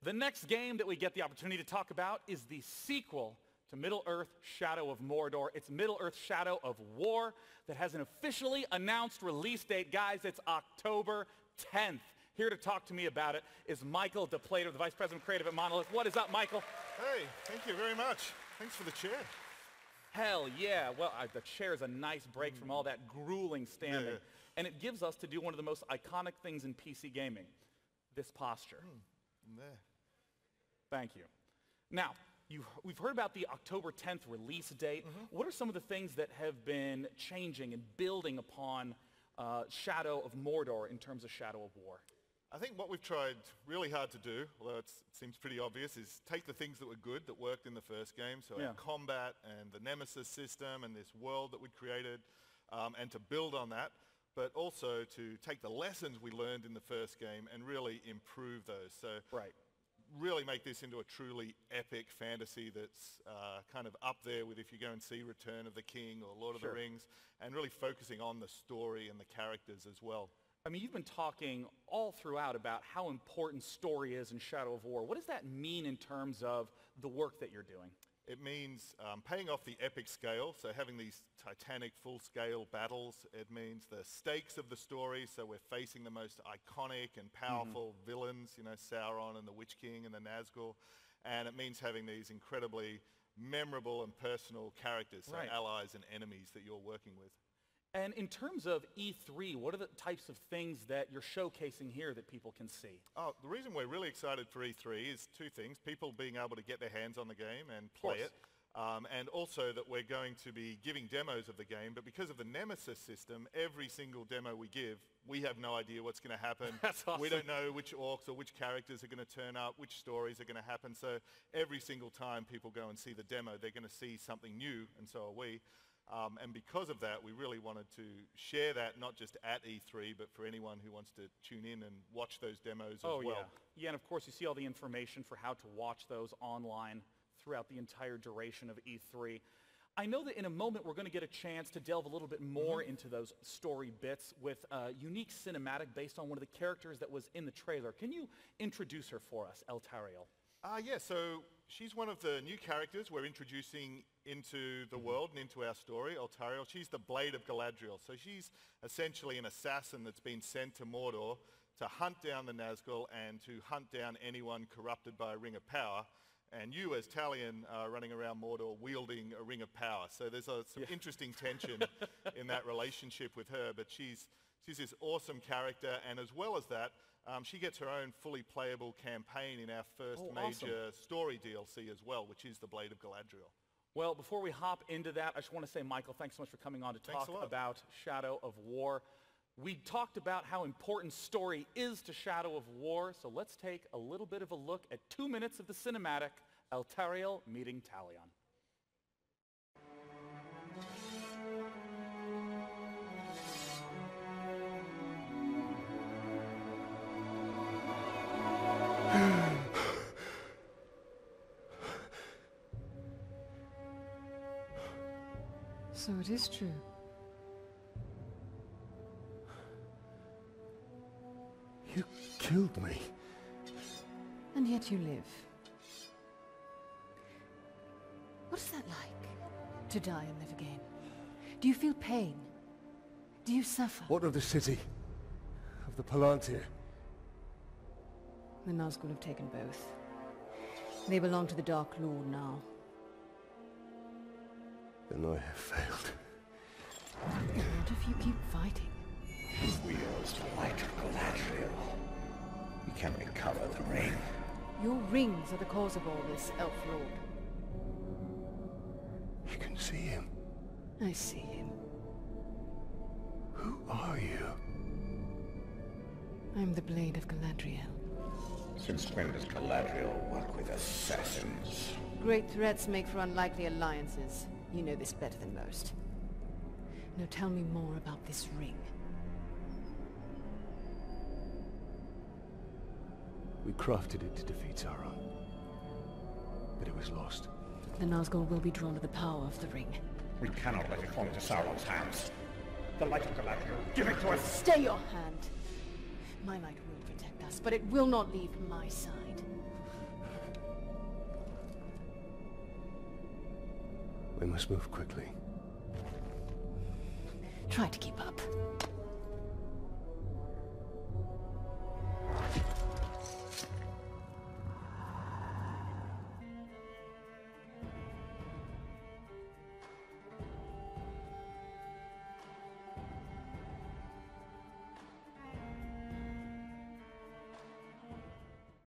The next game that we get the opportunity to talk about is the sequel to Middle-earth: Shadow of Mordor. It's Middle-earth: Shadow of War that has an officially announced release date. Guys, it's October 10th. Here to talk to me about it is Michael DePlater, the Vice President of Creative at Monolith. What is up, Michael? Hey, thank you very much. Thanks for the chair. Hell yeah. Well, the chair is a nice break from all that grueling standing. Yeah. And it gives us to do one of the most iconic things in PC gaming, this posture. There. Thank you. Now, we've heard about the October 10th release date. What are some of the things that have been changing and building upon Shadow of Mordor in terms of Shadow of War? I think what we've tried really hard to do, although it seems pretty obvious, is take the things that were good that worked in the first game, so our combat and the Nemesis system and this world that we'd created, and to build on that, but also to take the lessons we learned in the first game and really improve those. So really make this into a truly epic fantasy that's kind of up there with if you go and see Return of the King or Lord of the Rings, and really focusing on the story and the characters as well. I mean, you've been talking all throughout about how important story is in Shadow of War. What does that mean in terms of the work that you're doing? It means paying off the epic scale, so having these titanic full-scale battles. It means the stakes of the story, so we're facing the most iconic and powerful villains, you know, Sauron and the Witch King and the Nazgul. And it means having these incredibly memorable and personal characters, so allies and enemies that you're working with. And in terms of E3, what are the types of things that you're showcasing here that people can see? Oh, the reason we're really excited for E3 is two things. People being able to get their hands on the game and play it. And also that we're going to be giving demos of the game. But because of the Nemesis system, every single demo we give, we have no idea what's going to happen. That's awesome. We don't know which orcs or which characters are going to turn up, which stories are going to happen. So every single time people go and see the demo, they're going to see something new, and so are we. And because of that, we really wanted to share that not just at E3, but for anyone who wants to tune in and watch those demos as well. Yeah, and of course you see all the information for how to watch those online throughout the entire duration of E3. I know that in a moment we're going to get a chance to delve a little bit more into those story bits with a unique cinematic based on one of the characters that was in the trailer. Can you introduce her for us, Altarial? Yeah, so she's one of the new characters we're introducing into the world and into our story, Altarial. She's the Blade of Galadriel. So she's essentially an assassin that's been sent to Mordor to hunt down the Nazgul and to hunt down anyone corrupted by a ring of power. And you, as Talion, are running around Mordor wielding a ring of power. So there's some interesting tension in that relationship with her. But she's this awesome character, and as well as that, she gets her own fully playable campaign in our first major story DLC as well, which is the Blade of Galadriel. Well, before we hop into that, I just want to say, Michael, thanks so much for coming on to talk about Shadow of War. We talked about how important story is to Shadow of War, so let's take a little bit of a look at 2 minutes of the cinematic, Altarial meeting Talion. So it is true. You killed me. And yet you live. What is that like, to die and live again? Do you feel pain? Do you suffer? What of the city? Of the Palantir? The Nazgul have taken both. They belong to the Dark Lord now. Then I have failed. What if you keep fighting? He wields the light of Galadriel. We can recover the ring. Your rings are the cause of all this, Elf Lord. You can see him. I see him. Who are you? I'm the Blade of Galadriel. Since when does Galadriel work with assassins? Great threats make for unlikely alliances. You know this better than most. Now tell me more about this ring. We crafted it to defeat Sauron. But it was lost. The Nazgul will be drawn to the power of the ring. We cannot let it fall into Sauron's hands. The light of Galadriel, give it to us! Stay your hand! My light will protect us, but it will not leave my side. We must move quickly. Try to keep up.